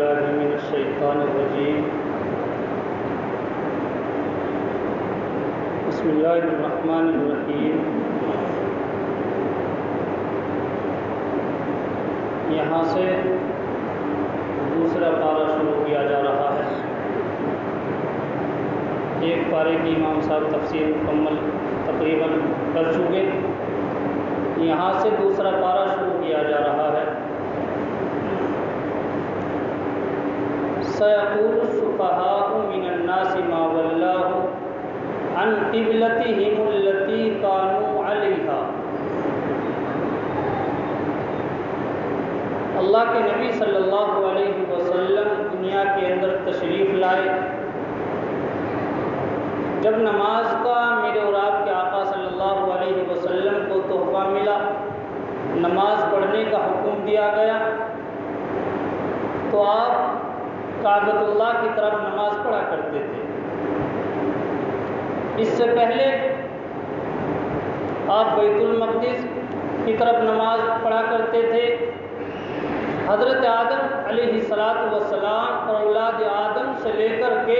بالله من الشيطان الرجيم بسم الله الرحمن الرحیم۔ یہاں سے دوسرا پارہ شروع کیا جا رہا ہے۔ ایک پارے کی امام صاحب تفسیر مکمل تقریباً کر چکے، یہاں سے دوسرا پارہ شروع کیا جا رہا ہے۔ سَيَقُولُ السُّفَهَاءُ مِنَ النَّاسِ مَا وَلَّاهُمْ عَنْ قِبْلَتِهِمُ الَّتِي كَانُوا عَلَيْهَا۔ اللہ کے نبی صلی اللہ علیہ وسلم دنیا کے اندر تشریف لائے جب نماز کا میرے اور آپ کے آقا صلی اللہ علیہ وسلم کو تحفہ ملا، نماز پڑھنے کا حکم دیا گیا، تو آپ کعبۃ اللہ کی طرف نماز پڑھا کرتے تھے۔ اس سے پہلے آپ بیت المقدس کی طرف نماز پڑھا کرتے تھے۔ حضرت آدم علیہ السلام اور اولاد آدم سے لے کر کے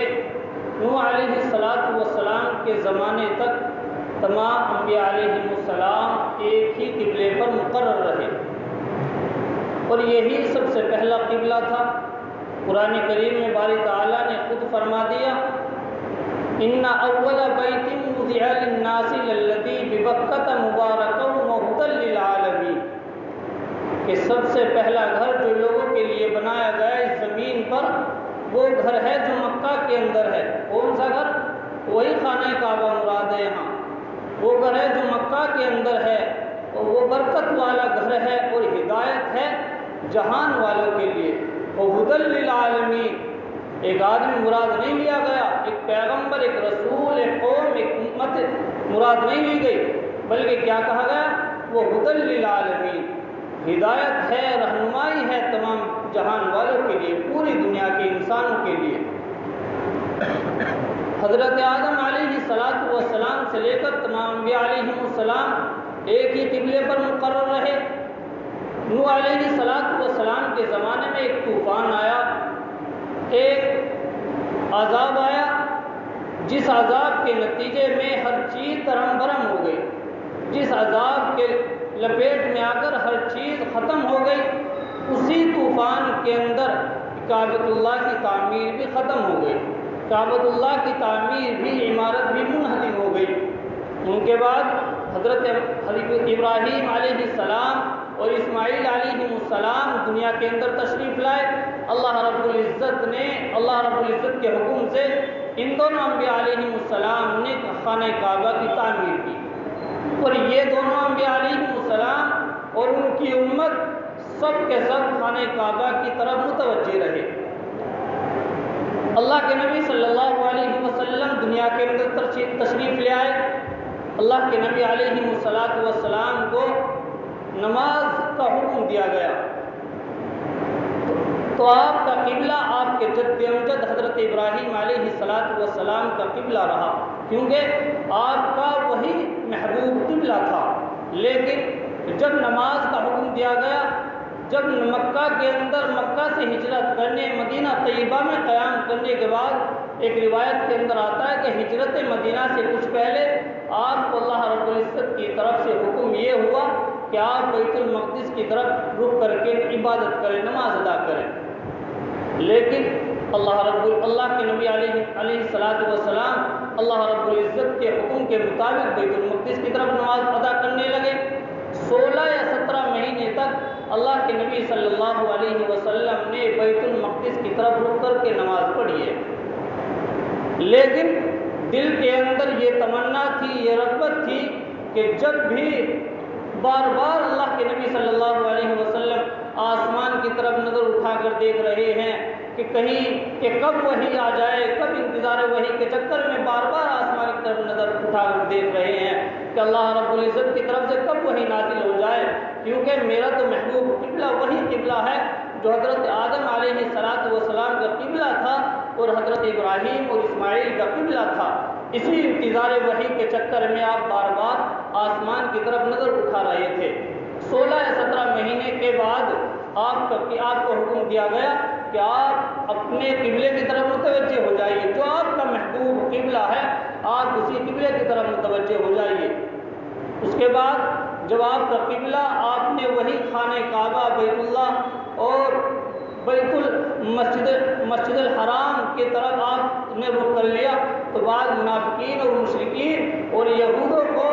نوح علیہ السلام کے زمانے تک تمام انبیاء علیہ السلام ایک ہی قبلے پر مقرر رہے، اور یہی سب سے پہلا قبلہ تھا۔ قرآن کریم میں باری تعالیٰ نے خود فرما دیا، ان اول بیت وضع للناس للذی ببکۃ مبارکا وہدی للعالمین، کہ سب سے پہلا گھر جو لوگوں کے لیے بنایا گیا اس زمین پر وہ گھر ہے جو مکہ کے اندر ہے۔ کون سا گھر؟ وہی خانہ کعبہ مراد ہے۔ یہاں وہ گھر ہے جو مکہ کے اندر ہے، اور وہ برکت والا گھر ہے اور ہدایت ہے جہان والوں کے لیے۔ وہدی للعالمین، ایک آدمی مراد نہیں لیا گیا، ایک پیغمبر، ایک رسول، ایک قوم، ایک امت مراد نہیں لی گئی، بلکہ کیا کہا گیا؟ وہدی للعالمین، ہدایت ہے، رہنمائی ہے تمام جہان والوں کے لیے، پوری دنیا کے انسانوں کے لیے۔ حضرت آدم علیہ السلام سے لے کر تمام انبیاء علیہ السلام ایک ہی قبلے پر مقرر رہے۔ نوح علیہ السلام کے زمانے میں ایک طوفان آیا، ایک عذاب آیا، جس عذاب کے نتیجے میں ہر چیز ترہم برہم ہو گئی، جس عذاب کے لپیٹ میں آ کر ہر چیز ختم ہو گئی۔ اسی طوفان کے اندر کعبۃ اللہ کی تعمیر بھی ختم ہو گئی، کعبۃ اللہ کی تعمیر بھی، عمارت بھی منہدم ہو گئی۔ ان کے بعد حضرت ابراہیم علیہ السلام اور اسماعیل علیہ السلام دنیا کے اندر تشریف لائے۔ اللہ رب العزت کے حکم سے ان دونوں انبیاء علیہ السلام نے خانہ کعبہ کی تعمیر کی، اور یہ دونوں انبیاء علیہ السلام اور ان کی امت سب کے سب خانہ کعبہ کی طرف متوجہ رہے۔ اللہ کے نبی صلی اللہ علیہ وسلم دنیا کے اندر تشریف لے آئے۔ اللہ کے نبی علیہ السلام کو نماز کا حکم دیا گیا، تو آپ کا قبلہ آپ کے جد امجد حضرت ابراہیم علیہ السلام کا قبلہ رہا، کیونکہ آپ کا وہی محبوب قبلہ تھا۔ لیکن جب نماز کا حکم دیا گیا، جب مکہ کے اندر مکہ سے ہجرت کرنے، مدینہ طیبہ میں قیام کرنے کے بعد ایک روایت کے اندر آتا ہے کہ ہجرت مدینہ سے کچھ پہلے آپ کو اللہ رب العزت کی طرف سے حکم یہ ہوا کہ آپ بیت المقدس کی طرف رخ کر کے عبادت کریں، نماز ادا کریں۔ لیکن اللہ کے نبی علیہ السلام اللہ رب العزت کے حکم کے مطابق بیت المقدس کی طرف نماز ادا کرنے لگے۔ 16 یا 17 مہینے تک اللہ کے نبی صلی اللہ علیہ وسلم نے بیت المقدس کی طرف رخ کر کے نماز پڑھی ہے، لیکن دل کے اندر یہ تمنا تھی، یہ رغبت تھی کہ جب بھی بار بار اللہ کے نبی صلی اللہ علیہ وسلم آسمان کی طرف نظر اٹھا کر دیکھ رہے ہیں کہ کہیں کہ کب وحی آ جائے، کب انتظار وحی کے چکر میں بار بار آسمان کی طرف نظر اٹھا کر دیکھ رہے ہیں کہ اللہ رب العزت کی طرف سے کب وحی نازل ہو جائے، کیونکہ میرا تو محبوب قبلہ وہی قبلہ ہے جو حضرت آدم علیہ السلام کا قبلہ تھا اور حضرت ابراہیم اور اسماعیل کا قبلہ تھا۔ اسی انتظار وحی کے چکر میں آپ بار بار آسمان کی طرف نظر اٹھا رہے تھے۔ 16 یا 17 مہینے کے بعد آپ کو حکم دیا گیا کہ آپ اپنے قبلے کی طرف متوجہ ہو جائیے، جو آپ کا محبوب قبلہ ہے آپ اسی قبلے کی طرف متوجہ ہو جائیے۔ اس کے بعد جب آپ کا قبلہ آپ نے وہی خانہ کعبہ، بیت اللہ اور بیت مسجد الحرام کی طرف آپ نے رخ کر لیا تو بعض منافقین اور مشرکین اور یہودوں کو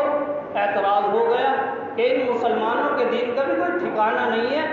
اعتراض ہو گیا کہ ان مسلمانوں کے دین کا بھی کوئی ٹھکانہ نہیں ہے،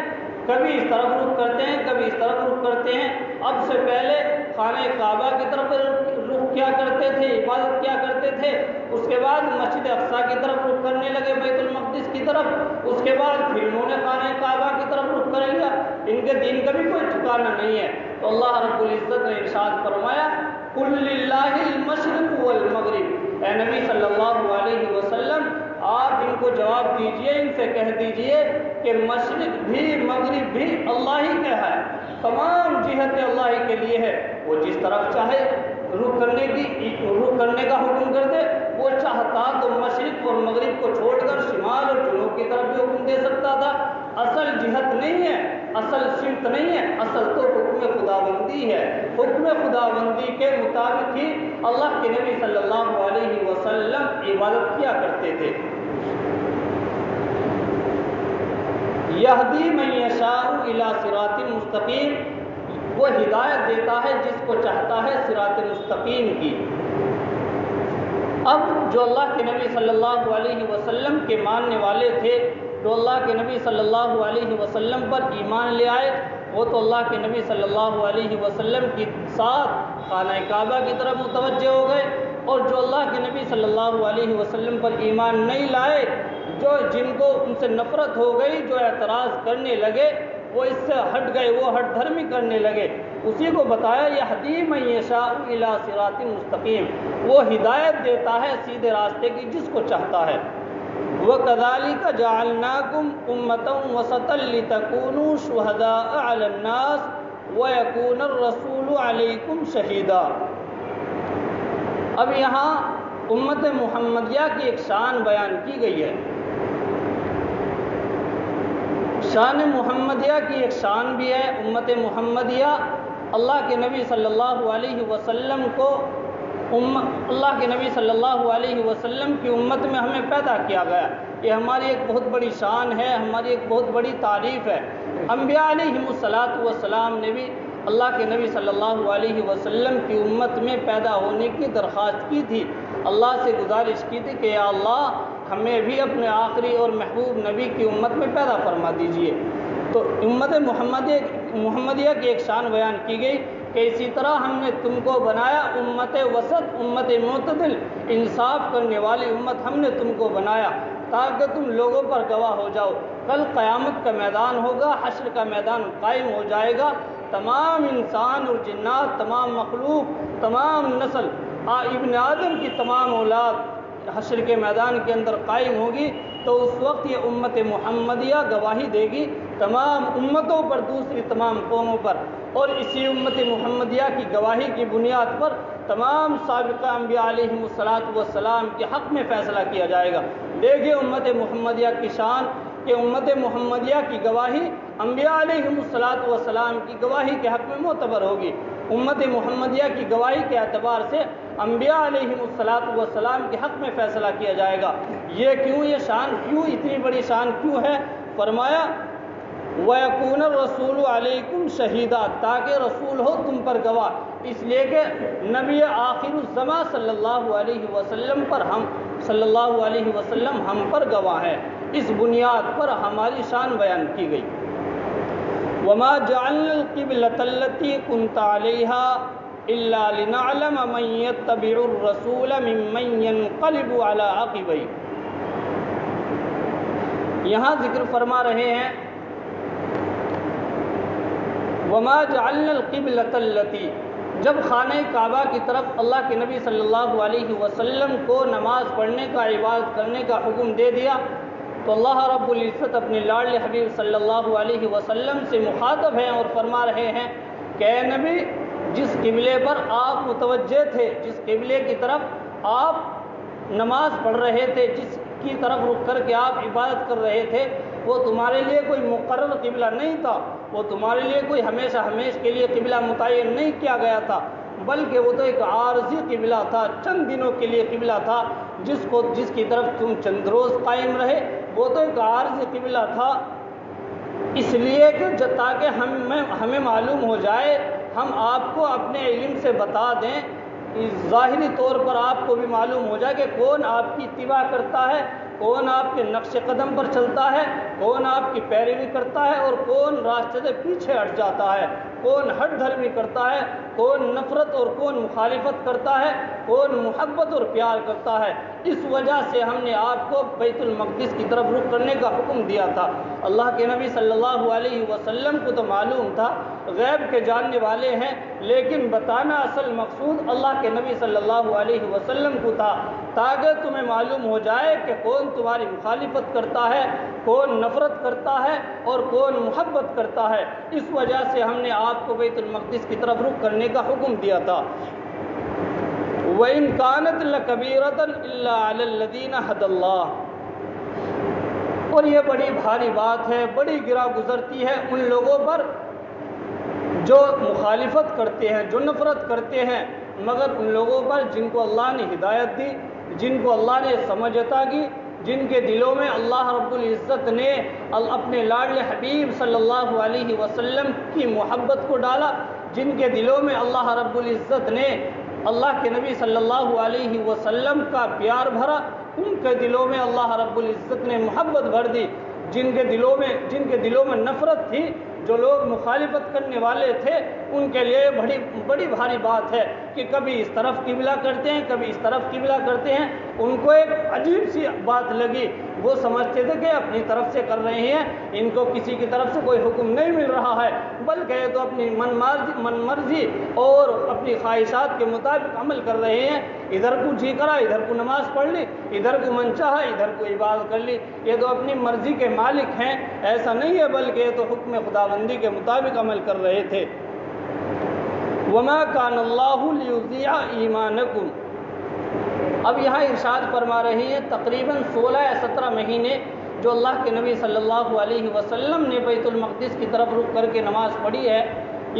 کبھی اس طرف رخ کرتے ہیں کبھی اس طرف رخ کرتے ہیں۔ اب سے پہلے خانہ کعبہ کی طرف رخ کیا کرتے تھے، عبادت کیا کرتے تھے، اس کے بعد مسجد اقصیٰ کی طرف رخ کرنے لگے، بیت المقدس کی طرف، اس کے بعد پھر انہوں نے خانہ کعبہ کی طرف رخ کر لیا۔ ان کے دین کا بھی کوئی ٹھکانہ نہیں ہے۔ تو اللہ رب العزت نے ارشاد فرمایا قُلْ لِلَّهِ الْمَشْرِقُ وَالْمَغْرِبُ، اے نبی صلی اللہ علیہ وسلم آپ ان کو جواب دیجئے، ان سے کہہ دیجئے کہ مشرق بھی مغرب بھی اللہ ہی کا ہے، تمام جہتیں اللہ ہی کے لیے ہے، وہ جس طرف چاہے رخ کرنے کا حکم کر دے، وہ چاہتا تو مشرق اور مغرب کو چھوڑ کر شمال اور جنوب کی طرف بھی حکم دے سکتا تھا۔ اصل جہت نہیں ہے، اصل سمت نہیں ہے، اصل تو حکم خداوندی ہے۔ حکم خداوندی کے مطابق ہی اللہ کے نبی صلی اللہ علیہ وسلم عبادت کیا کرتے تھے۔ یہدی من یشاء الی صراط مستقیم، وہ ہدایت دیتا ہے جس کو چاہتا ہے صراط مستقیم کی۔ اب جو اللہ کے نبی صلی اللہ علیہ وسلم کے ماننے والے تھے، جو اللہ کے نبی صلی اللہ علیہ وسلم پر ایمان لے آئے، وہ تو اللہ کے نبی صلی اللہ علیہ وسلم کے ساتھ خانہ کعبہ کی طرف متوجہ ہو گئے، اور جو اللہ کے نبی صلی اللہ علیہ وسلم پر ایمان نہیں لائے، جن کو ان سے نفرت ہو گئی، جو اعتراض کرنے لگے، وہ اس سے ہٹ گئے، وہ ہٹ دھرمی کرنے لگے، اسی کو بتایا یہدی من یشاء الی صراط مستقیم، وہ ہدایت دیتا ہے سیدھے راستے کی جس کو چاہتا ہے۔ وَكَذَلِكَ جَعَلْنَاكُمْ أُمَّةً وَسَطًا لِتَكُونُوا شُهَدَاءَ عَلَى النَّاسِ وَيَكُونَ الرَّسُولُ عَلَيْكُمْ شَهِيدًا۔ اب یہاں امت محمدیہ کی ایک شان بیان کی گئی ہے۔ شان محمدیہ کی ایک شان بھی ہے۔ امت محمدیہ اللہ کے نبی صلی اللہ علیہ وسلم کو اللہ کے نبی صلی اللہ علیہ وسلم کی امت میں ہمیں پیدا کیا گیا، یہ ہماری ایک بہت بڑی شان ہے، ہماری ایک بہت بڑی تعریف ہے۔ انبیاء علیہم السلام نے بھی اللہ کے نبی صلی اللہ علیہ وسلم کی امت میں پیدا ہونے کی درخواست کی تھی، اللہ سے گزارش کی تھی کہ یا اللہ ہمیں بھی اپنے آخری اور محبوب نبی کی امت میں پیدا فرما دیجئے۔ تو امت محمدیہ کی ایک شان بیان کی گئی کہ اسی طرح ہم نے تم کو بنایا امت وسط، امت معتدل، انصاف کرنے والی امت ہم نے تم کو بنایا تاکہ تم لوگوں پر گواہ ہو جاؤ۔ کل قیامت کا میدان ہوگا، حشر کا میدان قائم ہو جائے گا، تمام انسان اور جنات، تمام مخلوق، تمام نسل ابن آدم کی تمام اولاد حشر کے میدان کے اندر قائم ہوگی، تو اس وقت یہ امت محمدیہ گواہی دے گی تمام امتوں پر، دوسری تمام قوموں پر، اور اسی امت محمدیہ کی گواہی کی بنیاد پر تمام سابقہ انبیاء علیہم السلام کے حق میں فیصلہ کیا جائے گا۔ دیکھیے امت محمدیہ کی شان کہ امت محمدیہ کی گواہی انبیاء علیہم السلام کی گواہی کے حق میں معتبر ہوگی۔ امت محمدیہ کی گواہی کے اعتبار سے انبیاء علیہم السلام کے حق میں فیصلہ کیا جائے گا۔ یہ کیوں، یہ شان کیوں، اتنی بڑی شان کیوں ہے؟ فرمایا وَيَكُونَ الرَّسُولُ عَلَيْكُمْ شَهِيدًا، تاکہ رسول ہو تم پر گواہ، اس لیے کہ نبی آخر الزماں صلی اللہ علیہ وسلم ہم پر گواہ ہے۔ اس بنیاد پر ہماری شان بیان کی گئی۔ وَمَا جَعَلْنَا الْقِبْلَةَ الَّتِي كُنْتَ عَلَيْهَا إِلَّا لِنَعْلَمَ مَن يَتَّبِعُ الرَّسُولَ مِمَّن يَنقَلِبُ عَلَىٰ عَقِبَيْهِ۔ یہاں ذکر فرما رہے ہیں وَمَا جَعَلْنَا الْقِبْلَةَ الَّتِي، جب خانہ کعبہ کی طرف اللہ کے نبی صلی اللہ علیہ وسلم کو نماز پڑھنے کا، عبادت کرنے کا حکم دے دیا، تو اللہ رب العزت اپنے لاڈلے حبیب صلی اللہ علیہ وسلم سے مخاطب ہیں اور فرما رہے ہیں کہ اے نبی، جس قبلے پر آپ متوجہ تھے، جس قبلے کی طرف آپ نماز پڑھ رہے تھے، جس کی طرف رخ کر کے آپ عبادت کر رہے تھے، وہ تمہارے لیے کوئی مقرر قبلہ نہیں تھا، وہ تمہارے لیے کوئی ہمیشہ ہمیشہ کے لیے قبلہ متعین نہیں کیا گیا تھا، بلکہ وہ تو ایک عارضی قبلہ تھا، چند دنوں کے لیے قبلہ تھا، جس کی طرف تم چند روز قائم رہے، وہ تو ایک عارضی قبلہ تھا۔ اس لیے کہ تاکہ ہمیں معلوم ہو جائے، ہم آپ کو اپنے علم سے بتا دیں، ظاہری طور پر آپ کو بھی معلوم ہو جائے کہ کون آپ کی اتباع کرتا ہے، کون آپ کے نقش قدم پر چلتا ہے، کون آپ کی پیروی کرتا ہے اور کون راستے سے پیچھے ہٹ جاتا ہے، کون ہٹ دھرمی کرتا ہے، کون نفرت اور کون مخالفت کرتا ہے، کون محبت اور پیار کرتا ہے۔ اس وجہ سے ہم نے آپ کو بیت المقدس کی طرف رخ کرنے کا حکم دیا تھا۔ اللہ کے نبی صلی اللہ علیہ وسلم کو تو معلوم تھا، غیب کے جاننے والے ہیں، لیکن بتانا اصل مقصود اللہ کے نبی صلی اللہ علیہ وسلم کو تھا، تاکہ تمہیں معلوم ہو جائے کہ کون تمہاری مخالفت کرتا ہے، کون نفرت کرتا ہے اور کون محبت کرتا ہے۔ اس وجہ سے ہم نے آپ کو بیت المقدس کی طرف رخ کرنے کا حکم دیا تھا۔ وَإِن كَانَتْ لَكَبِيرَةً إِلَّا عَلَى الَّذِينَ هَدَى اللَّهُ، اور یہ بڑی بھاری بات ہے، بڑی گرا گزرتی ہے ان لوگوں پر جو مخالفت کرتے ہیں، جو نفرت کرتے ہیں، مگر ان لوگوں پر جن کو اللہ نے ہدایت دی، جن کو اللہ نے سمجھ عطا کی، جن کے دلوں میں اللہ رب العزت نے اپنے لاڈلے حبیب صلی اللہ علیہ وسلم کی محبت کو ڈالا، جن کے دلوں میں اللہ رب العزت نے اللہ کے نبی صلی اللہ علیہ وسلم کا پیار بھرا، ان کے دلوں میں اللہ رب العزت نے محبت بھر دی۔ جن کے دلوں میں نفرت تھی، جو لوگ مخالفت کرنے والے تھے، ان کے لیے بڑی بھاری بات ہے کہ کبھی اس طرف قبلہ کرتے ہیں، کبھی اس طرف قبلہ کرتے ہیں۔ ان کو ایک عجیب سی بات لگی، وہ سمجھتے تھے کہ اپنی طرف سے کر رہے ہیں، ان کو کسی کی طرف سے کوئی حکم نہیں مل رہا ہے، بلکہ یہ تو اپنی من مرضی اور اپنی خواہشات کے مطابق عمل کر رہے ہیں۔ ادھر کو جی کرا ادھر کو نماز پڑھ لی، ادھر کو من چاہا ادھر کو عبادت کر لی، یہ تو اپنی مرضی کے مالک ہیں۔ ایسا نہیں ہے، بلکہ یہ تو حکم خداوندی کے مطابق عمل کر رہے تھے۔ وَمَا كَانَ اللَّهُ لِيُضِيعَ إِيمَانَكُمْ، اب یہاں ارشاد فرما رہے ہیں تقریباً 16 یا 17 مہینے جو اللہ کے نبی صلی اللہ علیہ وسلم نے بیت المقدس کی طرف رخ کر کے نماز پڑھی ہے،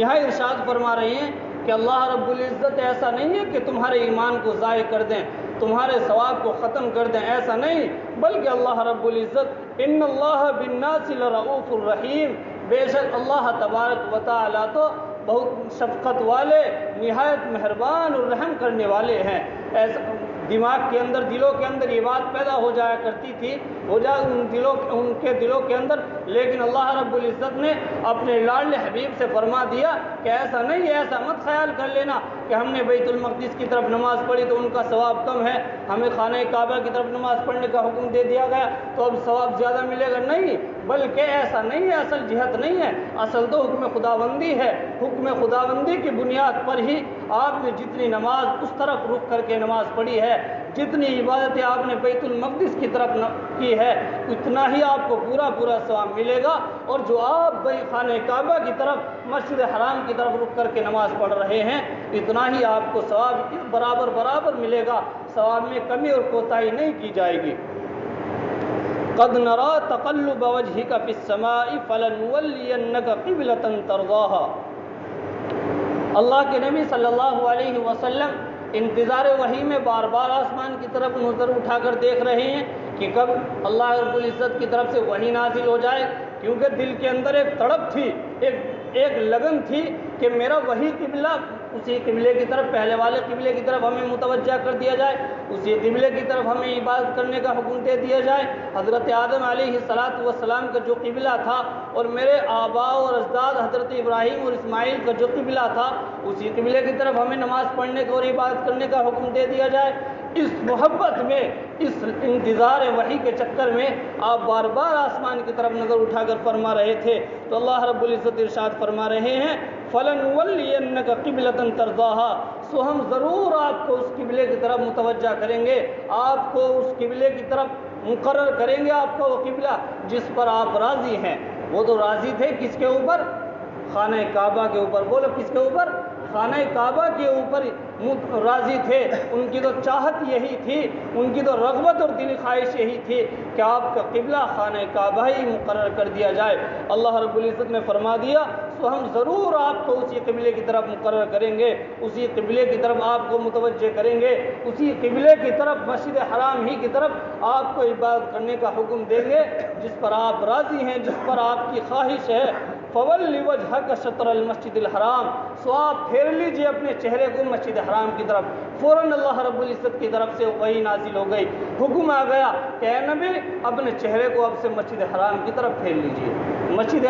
یہاں ارشاد فرما رہے ہیں کہ اللہ رب العزت ایسا نہیں ہے کہ تمہارے ایمان کو ضائع کر دیں، تمہارے ثواب کو ختم کر دیں، ایسا نہیں، بلکہ اللہ رب العزت ان اللہ بالناس لرؤوف الرحیم، بے شک اللہ تبارک و تعالیٰ تو بہت شفقت والے، نہایت مہربان اور رحم کرنے والے ہیں۔ ایسا دماغ کے اندر، دلوں کے اندر یہ بات پیدا ہو جایا کرتی تھی، ان کے دلوں کے اندر، لیکن اللہ رب العزت نے اپنے لاڈلے حبیب سے فرما دیا کہ ایسا نہیں ہے، ایسا مت خیال کر لینا کہ ہم نے بیت المقدس کی طرف نماز پڑھی تو ان کا ثواب کم ہے، ہمیں خانہ کعبہ کی طرف نماز پڑھنے کا حکم دے دیا گیا تو اب ثواب زیادہ ملے گا، نہیں، بلکہ ایسا نہیں ہے، اصل جہت نہیں ہے، اصل تو حکم خداوندی ہے۔ حکم خداوندی کی بنیاد پر ہی آپ نے جتنی نماز اس طرف رخ کر کے نماز پڑھی ہے، جتنی عبادتیں آپ نے بیت المقدس کی طرف کی ہے، اتنا ہی آپ کو پورا ثواب ملے گا، اور جو آپ خانہ کعبہ کی طرف، مسجد حرام کی طرف رخ کر کے نماز پڑھ رہے ہیں، اتنا ہی آپ کو ثواب برابر ملے گا، ثواب میں کمی اور کوتاہی نہیں کی جائے گی۔ قد نرى تقلب وجهك في السماء فلنولينك قبلة ترضاها، اللہ کے نبی صلی اللہ علیہ وسلم انتظار وحی میں بار بار آسمان کی طرف نظر اٹھا کر دیکھ رہے ہیں کہ کب اللہ رب العزت کی طرف سے وحی نازل ہو جائے، کیونکہ دل کے اندر ایک تڑپ تھی، ایک لگن تھی کہ میرا وہی قبلہ، اسی قبلے کی طرف، پہلے والے قبلے کی طرف ہمیں متوجہ کر دیا جائے، اسی قبلے کی طرف ہمیں عبادت کرنے کا حکم دے دیا جائے۔ حضرت آدم علیہ السلام کا جو قبلہ تھا اور میرے آباء اور اجداد حضرت ابراہیم اور اسماعیل کا جو قبلہ تھا، اسی قبلے کی طرف ہمیں نماز پڑھنے کا اور عبادت کرنے کا حکم دے دیا جائے۔ اس محبت میں، اس انتظار وحی کے چکر میں آپ بار بار آسمان کی طرف نظر اٹھا کر فرما رہے تھے، تو اللہ رب العزت ارشاد فرما رہے ہیں فَلَنُوَلِّيَنَّكَ قِبْلَةً تَرْضَاهَا، سو ہم ضرور آپ کو اس قبلے کی طرف متوجہ کریں گے، آپ کو اس قبلے کی طرف مقرر کریں گے، آپ کا وہ قبلہ جس پر آپ راضی ہیں۔ وہ تو راضی تھے کس کے اوپر؟ خانہ کعبہ کے اوپر۔ بولو کس کے اوپر؟ خانہ کعبہ کے اوپر راضی تھے، ان کی تو چاہت یہی تھی، ان کی تو رغبت اور دلی خواہش یہی تھی کہ آپ کا قبلہ خانہ کعبہ ہی مقرر کر دیا جائے۔ اللہ رب العزت نے فرما دیا تو ہم ضرور آپ کو اسی قبلے کی طرف مقرر کریں گے، اسی قبلے کی طرف آپ کو متوجہ کریں گے، اسی قبلے کی طرف، مسجد حرام ہی کی طرف آپ کو عبادت کرنے کا حکم دیں گے جس پر آپ راضی ہیں، جس پر آپ کی خواہش ہے۔ فَوَلِّ وَجْهَكَ شَطْرَ الْمَسْجِدِ الْحَرَامِ، سو آپ پھیر لیجئے اپنے چہرے کو مسجد حرام کی طرف۔ فوراً اللہ رب العزت کی طرف سے وحی نازل ہو گئی، حکم آ گیا کہ اے نبی اپنے چہرے کو اب سے مسجد حرام کی طرف پھیر لیجئے، مسجد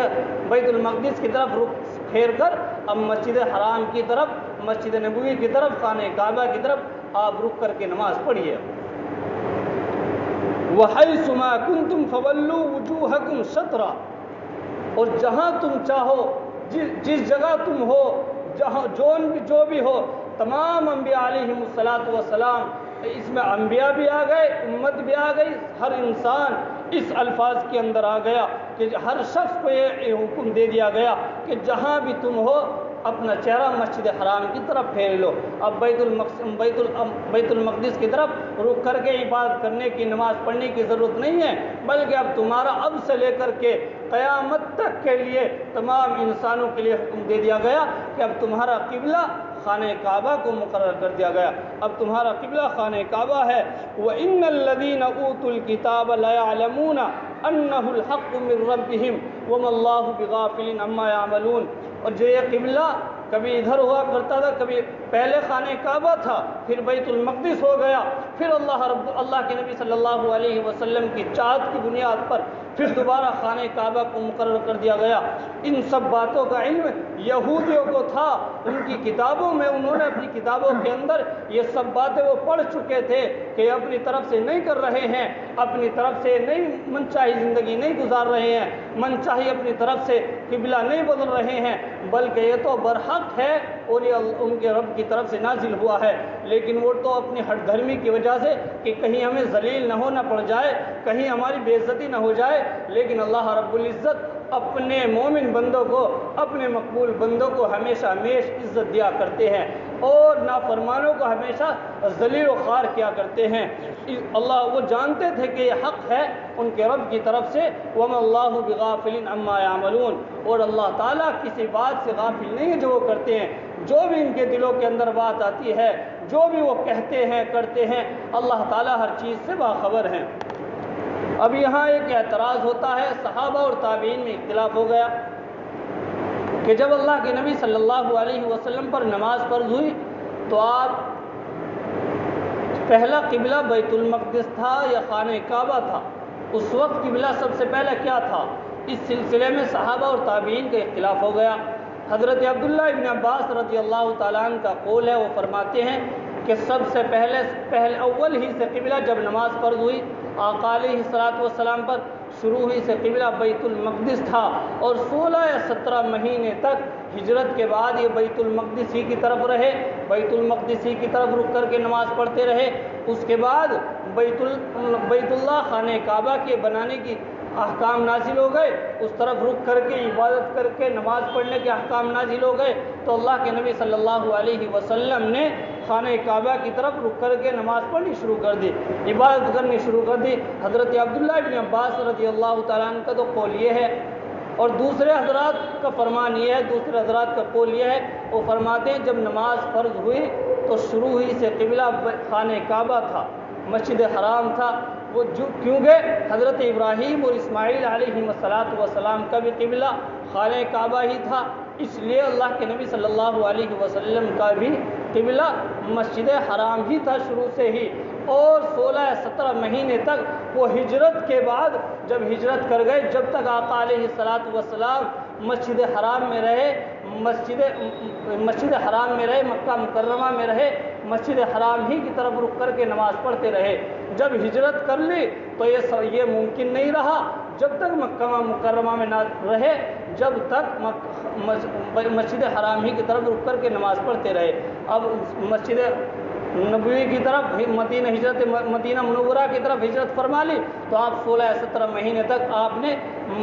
بیت المقدس کی طرف رخ پھیر کر اب مسجد حرام کی طرف، مسجد نبوی کی طرف، خانہ کعبہ کی طرف آپ رخ کر کے نماز پڑھیے۔ وَحَيْثُ مَا كُنْتُمْ فَوَلُّوا وُجُوهَكُمْ شَطْرًا، اور جہاں تم چاہو، جس جگہ تم ہو، جہاں جو بھی ہو، تمام انبیاء علیہم السلام، اس میں انبیاء بھی آ گئے، امت بھی آ گئی، ہر انسان اس الفاظ کے اندر آ گیا کہ ہر شخص کو یہ حکم دے دیا گیا کہ جہاں بھی تم ہو اپنا چہرہ مسجد حرام کی طرف پھیر لو۔ اب بیت المقدس کی طرف رخ کر کے عبادت کرنے کی، نماز پڑھنے کی ضرورت نہیں ہے، بلکہ اب تمہارا اب سے لے کر کے قیامت تک کے لیے تمام انسانوں کے لیے حکم دے دیا گیا کہ اب تمہارا قبلہ خانہ کعبہ کو مقرر کر دیا گیا، اب تمہارا قبلہ خانہ کعبہ ہے۔ وَإِنَّ الَّذِينَ أُوتُوا الْكِتَابَ لَيَعْلَمُونَ أَنَّهُ الْحَقُّ مِنْ رَبِّهِمْ وَمَا اللَّهُ بِغَافِلٍ عَمَّا يَعْمَلُونَ، اور جو یہ قبلہ کبھی ادھر ہوا کرتا تھا، کبھی پہلے خانہ کعبہ تھا، پھر بیت المقدس ہو گیا، پھر اللہ کے نبی صلی اللہ علیہ وسلم کی چاہت کی بنیاد پر پھر دوبارہ خانہ کعبہ کو مقرر کر دیا گیا۔ ان سب باتوں کا علم یہودیوں کو تھا، ان کی کتابوں میں، انہوں نے اپنی کتابوں کے اندر یہ سب باتیں وہ پڑھ چکے تھے کہ اپنی طرف سے نہیں کر رہے ہیں، اپنی طرف سے نہیں منچاہی زندگی نہیں گزار رہے ہیں، منچاہی اپنی طرف سے قبلہ نہیں بدل رہے ہیں، بلکہ یہ تو برحق ہے اور یہ ان کے رب کی طرف سے نازل ہوا ہے، لیکن وہ تو اپنی ہٹ دھرمی کی وجہ سے کہ کہیں ہمیں ذلیل نہ ہونا پڑ جائے، کہیں ہماری بے عزتی نہ ہو جائے، لیکن اللہ رب العزت اپنے مومن بندوں کو، اپنے مقبول بندوں کو ہمیشہ عزت دیا کرتے ہیں اور نافرمانوں کو ہمیشہ ذلیل و خوار کیا کرتے ہیں۔ اللہ وہ جانتے تھے کہ یہ حق ہے ان کے رب کی طرف سے، وَمَا اللَّهُ بِغَافِلٍ عَمَّا يَعْمَلُونَ، اور اللہ تعالیٰ کسی بات سے غافل نہیں ہے جو وہ کرتے ہیں، جو بھی ان کے دلوں کے اندر بات آتی ہے، جو بھی وہ کہتے ہیں کرتے ہیں، اللہ تعالیٰ ہر چیز سے باخبر ہیں۔ اب یہاں ایک اعتراض ہوتا ہے، صحابہ اور تابعین میں اختلاف ہو گیا کہ جب اللہ کے نبی صلی اللہ علیہ وسلم پر نماز فرض ہوئی تو آپ پہلا قبلہ بیت المقدس تھا یا خانہ کعبہ تھا؟ اس وقت قبلہ سب سے پہلے کیا تھا؟ اس سلسلے میں صحابہ اور تابعین کا اختلاف ہو گیا۔ حضرت عبداللہ ابن عباس رضی اللہ تعالیٰ عنہ کا قول ہے، وہ فرماتے ہیں کہ سب سے پہلے اول ہی سے قبلہ جب نماز فرض ہوئی آقا علیہ السلام پر شروع ہوئی سے قبلہ بیت المقدس تھا، اور 16 یا 17 مہینے تک ہجرت کے بعد یہ بیت المقدس ہی کی طرف رہے، بیت المقدس ہی کی طرف رک کر کے نماز پڑھتے رہے۔ اس کے بعد بیت اللہ خانہ کعبہ کے بنانے کی احکام نازل ہو گئے، اس طرف رک کر کے عبادت کر کے نماز پڑھنے کے احکام نازل ہو گئے، تو اللہ کے نبی صلی اللہ علیہ وسلم نے خانہ کعبہ کی طرف رک کر کے نماز پڑھنی شروع کر دی، عبادت کرنی شروع کر دی۔ حضرت عبداللہ ابن عباس رضی اللہ تعالیٰ عنہ کا تو قول یہ ہے، اور دوسرے حضرات کا فرمان یہ ہے، دوسرے حضرات کا قول یہ ہے، وہ فرماتے ہیں جب نماز فرض ہوئی تو شروع ہوئی سے قبلہ خانہ کعبہ تھا، مسجد حرام تھا، وہ کیونکہ حضرت ابراہیم اور اسماعیل علیہ السلام کا بھی قبلہ خانہ کعبہ ہی تھا، اس لیے اللہ کے نبی صلی اللہ علیہ وسلم کا بھی قبلہ مسجد حرام ہی تھا شروع سے ہی، اور 16 یا 17 مہینے تک وہ ہجرت کے بعد جب ہجرت کر گئے، جب تک آقا علیہ السلام مسجد حرام میں رہے، مسجد حرام میں رہے، مکہ مکرمہ میں رہے، مسجد حرام ہی کی طرف رک کر کے نماز پڑھتے رہے۔ جب ہجرت کر لی تو یہ ممکن نہیں رہا جب تک مکہ مکرمہ میں نہ رہے، جب تک مسجد حرام ہی کی طرف رک کر کے نماز پڑھتے رہے۔ اب مسجد نبوی کی طرف مدینہ منورہ کی طرف ہجرت فرما لی تو آپ 16 یا 17 مہینے تک آپ نے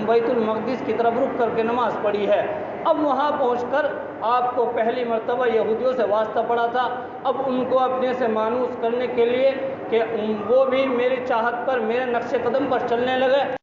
بیت المقدس کی طرف رک کر کے نماز پڑھی ہے۔ اب وہاں پہنچ کر آپ کو پہلی مرتبہ یہودیوں سے واسطہ پڑا تھا، اب ان کو اپنے سے مانوس کرنے کے لیے کہ وہ بھی میری چاہت پر، میرے نقش قدم پر چلنے لگے۔